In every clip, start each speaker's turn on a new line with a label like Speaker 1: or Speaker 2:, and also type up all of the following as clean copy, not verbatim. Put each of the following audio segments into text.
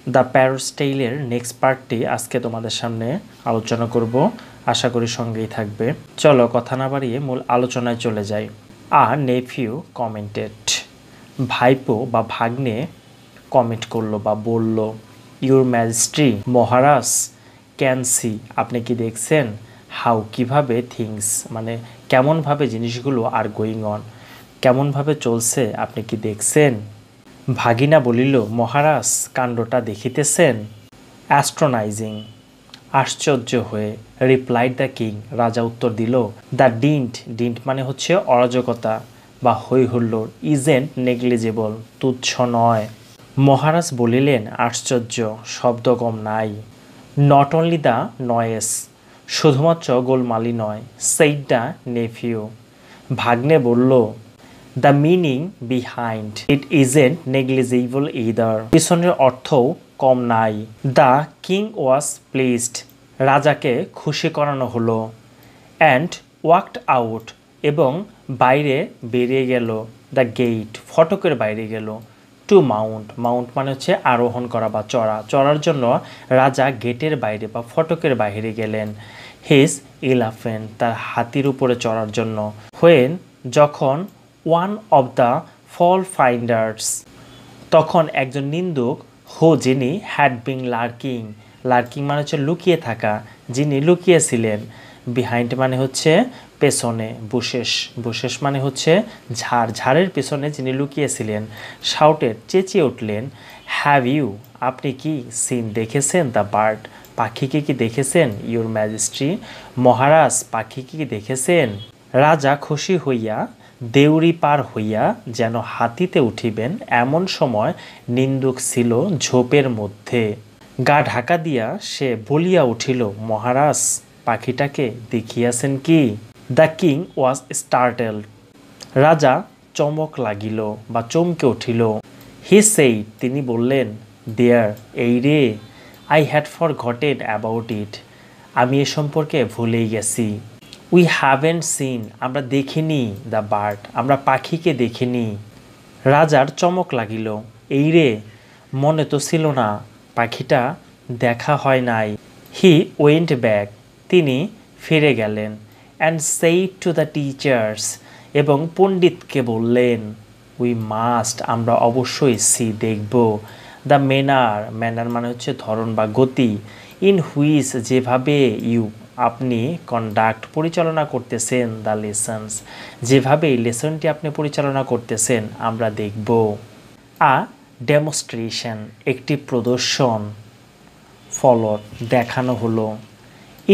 Speaker 1: The parrot's টেইলের next পার্টটি আজকে তোমাদের সামনে আলোচনা করব। আশা করি সঙ্গেই থাকবে। চলো কথা না বাড়িয়ে মূল আলোচনায় চলে যাই। আ নেফিউ কমেন্টেড, ভাইপো বা ভাগ্নে কমেন্ট করলো বা বলল, your majesty Maharaj can see, আপনি কি দেখছেন, হাউ কিভাবে থিংস মানে কেমনভাবে জিনিসগুলো আর গোয়িং অন, কেমনভাবে চলছে আপনি কি দেখছেন। ভাগিনা বলিল, মহারাজ কাণ্ডটা দেখিতেছেন। অ্যাস্ট্রোনাইজিং, আশ্চর্য হয়ে। রিপ্লাইড দ্য কিং, রাজা উত্তর দিল, দ্য ডিন্ট, ডিন্ট মানে হচ্ছে অরাজকতা বা হই হুল্লোড়, ইজেন্ট নেগলিজেবল, তুচ্ছ নয়। মহারাজ বলিলেন, আশ্চর্য, শব্দ কম নাই। নট অনলি দ্য নয়েস, শুধুমাত্র গোলমালি নয়। সেইড দ্য নেফিউ, ভাগ্নে বলল, the meaning behind it isn't negligible either, পিছনের অর্থও কম নাই। দ্য কিং ওয়াজ প্লিজড, রাজাকে খুশি করানো হলো। অ্যান্ড ওয়াকড আউট, এবং বাইরে বেরিয়ে গেল। দ্য গেট, ফটকের বাইরে গেল। টু মাউন্ট, মাউন্ট মানে হচ্ছে আরোহণ করা বা চড়া, চড়ার জন্য রাজা গেটের বাইরে বা ফটকের বাইরে গেলেন। হিজ ইলাফেন্ট, তার হাতির উপরে চড়ার জন্য। হোয়েন, যখন। One of the fall finders, তখন একজন নিন্দুক। হো, যিনি। হ্যাড বিন লার্কিং, লার্কিং মানে হচ্ছে লুকিয়ে থাকা, যিনি লুকিয়েছিলেন। বিহাইন্ড মানে হচ্ছে পেছনে। বুশেস, বুশেস মানে হচ্ছে ঝাড়, ঝাড়ের পেছনে যিনি লুকিয়েছিলেন। শাউটেড, চেঁচিয়ে উঠলেন, হ্যাভ ইউ, আপনি কি। সিন, দেখেছেন। দ্য বার্ড, পাখিকে কি দেখেছেন। ইউর ম্যাজেস্টি, মহারাজ পাখিকে কি দেখেছেন। রাজা খুশি হইয়া দেউরি পার হইয়া যেন হাতিতে উঠিবেন, এমন সময় নিন্দুক ছিল ঝোপের মধ্যে। গা ঢাকা দিয়া সে বলিয়া উঠিল, মহারাজ পাখিটাকে দেখিয়াছেন কি। দ্য কিং ওয়াজ স্টার্টেলড, রাজা চমক লাগিল বা চমকে উঠিল। হি সেইড, তিনি বললেন, দেয়ার, এই রে। I had forgotten about it, আমি এ সম্পর্কে ভুলেই গেছি। উই হ্যাভেন্ট সিন, আমরা দেখিনি। দ্য বার্ড, আমরা পাখিকে দেখিনি। রাজার চমক লাগিল, এই রে, মনে তো ছিল না, পাখিটা দেখা হয় নাই। হি ওয়েন্ট ব্যাক, তিনি ফিরে গেলেন। And said to the teachers, এবং পণ্ডিতকে বললেন, উই মাস্ট, আমরা অবশ্যই সি, দেখব। দ্য ম্যানার, ম্যানার মানে হচ্ছে ধরন বা গতি। ইন হুইচ, যেভাবে। ইউ, আপনি। কন্ডাক্ট, পরিচালনা করতেছেন। দ্য লেসন্স, যেভাবে লেসনটি আপনি পরিচালনা করতেছেন আমরা দেখব। আ ডেমনস্ট্রেশন, একটি প্রদর্শন। ফলোড, দেখানো হলো।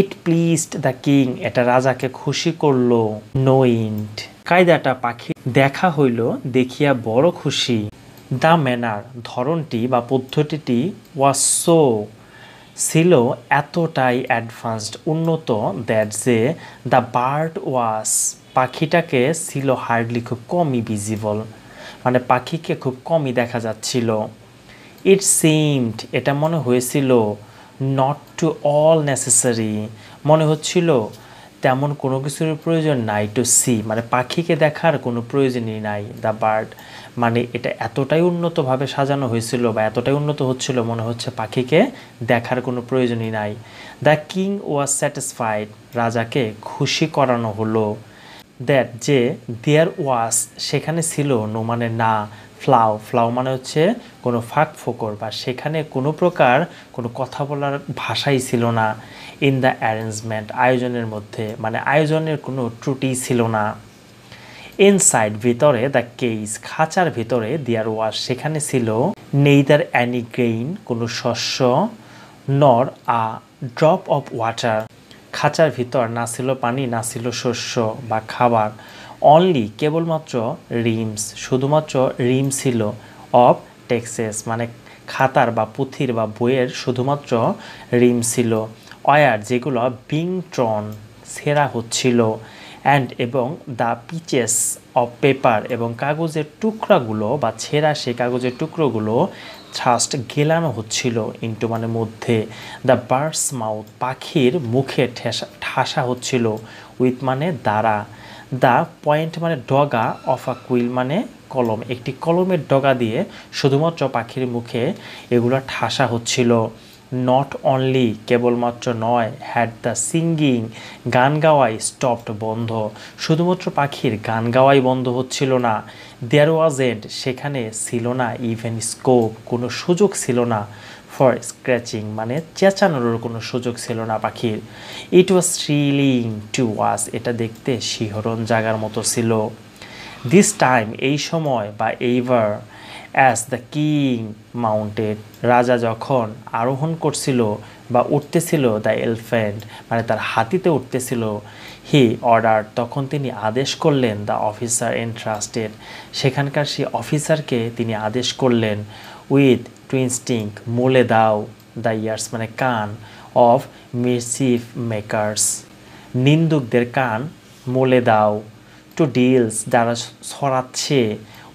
Speaker 1: ইট প্লিজড দ্য কিং, এটা রাজাকে খুশি করলো। নোইন্ট, কায়দাটা পাখি দেখা হইল, দেখিয়া বড় খুশি। দ্য ম্যানার, ধরনটি বা পদ্ধতিটি। ওয়াজ সো, ছিল এতটাই অ্যাডভান্সড, উন্নত। দ্যাট, যে। দ্য বার্ড ওয়াজ, পাখিটাকে ছিল হার্ডলি, খুব কমই ভিজিবল, মানে পাখিকে খুব কমই দেখা যাচ্ছিল। ইট সিমড, এটা মনে হয়েছিল। নট টু অল নেসেসারি, মনে হচ্ছিল তেমন কোনো কিছুর প্রয়োজন নাই। টু সি, মানে পাখিকে দেখার কোনো প্রয়োজনই নাই। দ্য বার্ড, মানে এটা এতটাই উন্নতভাবে সাজানো হয়েছিল বা এতটাই উন্নত হচ্ছিল, মনে হচ্ছে পাখিকে দেখার কোনো প্রয়োজনই নাই। দ্য কিং ওয়াজ স্যাটিসফাইড, রাজাকে খুশি করানো হলো। দ্যাট, যে। দেয়ার ওয়াজ, সেখানে ছিল। নো মানে না। ফ্লাও, ফ্লাও মানে হচ্ছে কোনো ফাঁক ফোকর বা সেখানে কোনো প্রকার কোনো কথা বলার ভাষাই ছিল না। ইন দ্য অ্যারেঞ্জমেন্ট, আয়োজনের মধ্যে, মানে আয়োজনের কোনো ত্রুটি ছিল না। ইনসাইড, ভিতরে। দ্য কেস, খাঁচার ভিতরে। দেয়ার ওয়াজ, সেখানে ছিল। নেইদার অ্যানি গ্রেইন, কোনো শস্য। নর আ ড্রপ অফ ওয়াটার, খাঁচার ভিতর না ছিল পানি, না ছিল শস্য বা খাবার। অনলি, কেবলমাত্র। রিমস, শুধুমাত্র রিম ছিল। অফ টেক্সেস, মানে খাতার বা পুঁথির বা বইয়ের শুধুমাত্র রিম ছিল। ওয়ার, যেগুলো। বিং ট্রন, ছেঁড়া হচ্ছিল। অ্যান্ড, এবং। দ্য পিচেস অফ পেপার, এবং কাগজের টুকরাগুলো বা ছেঁড়া সেই কাগজের টুকরোগুলো। থ্রাস্ট, গেলানো হচ্ছিল। ইন্টু মানে মধ্যে। দ্য বার্ডস মাউথ, পাখির মুখে ঠাসা হচ্ছিল। উইথ মানে দ্বারা। দ্য পয়েন্ট মানে ডগা। অফ আ কুইল মানে কলম, একটি কলমের ডগা দিয়ে শুধুমাত্র পাখির মুখে এগুলা ঠাসা হচ্ছিল। নট অনলি, কেবলমাত্র নয়, হ্যাড দ্য সিঙ্গিং, গান গাওয়াই স্টপড, বন্ধ, শুধুমাত্র পাখির গান গাওয়াই বন্ধ হচ্ছিল না। দেয়ার ওয়াজেন্ট, সেখানে ছিল না ইভেন স্কোপ, কোনো সুযোগ ছিল না, ফর স্ক্র্যাচিং, মানে চেঁচানোর কোনো সুযোগ ছিল না পাখির। ইট ওয়াজ থ্রিলিং টু ওয়াচ, এটা দেখতে শিহরণ জাগার মতো ছিল। দিস টাইম, এই সময় বা এইবার, অ্যাজ দ্য কিং মাউন্টেড, রাজা যখন আরোহণ করছিল বা উঠতেছিল, দ্য এলিফ্যান্ট, মানে তার হাতিতে উঠতেছিল, হি অর্ডার, তখন তিনি আদেশ করলেন, দ্য অফিসার এন্ট্রাস্টেড, সেখানকার সেই অফিসারকে তিনি আদেশ করলেন, উইথ টু ইনস্টিংক্ট, মোলে দাও, দ্য ইয়ার্স, মানে কান, অফ মিসচিফ মেকার্স, নিন্দুকদের কান মোলে দাও, টু ডিলস, যারা ছড়াচ্ছে,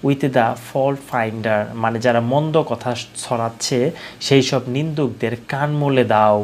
Speaker 1: উইথ দ্য ফল্ট ফাইন্ডার, মানে যারা মন্দ কথা ছড়াচ্ছে সেই সব নিন্দুকদের কান মোলে দাও।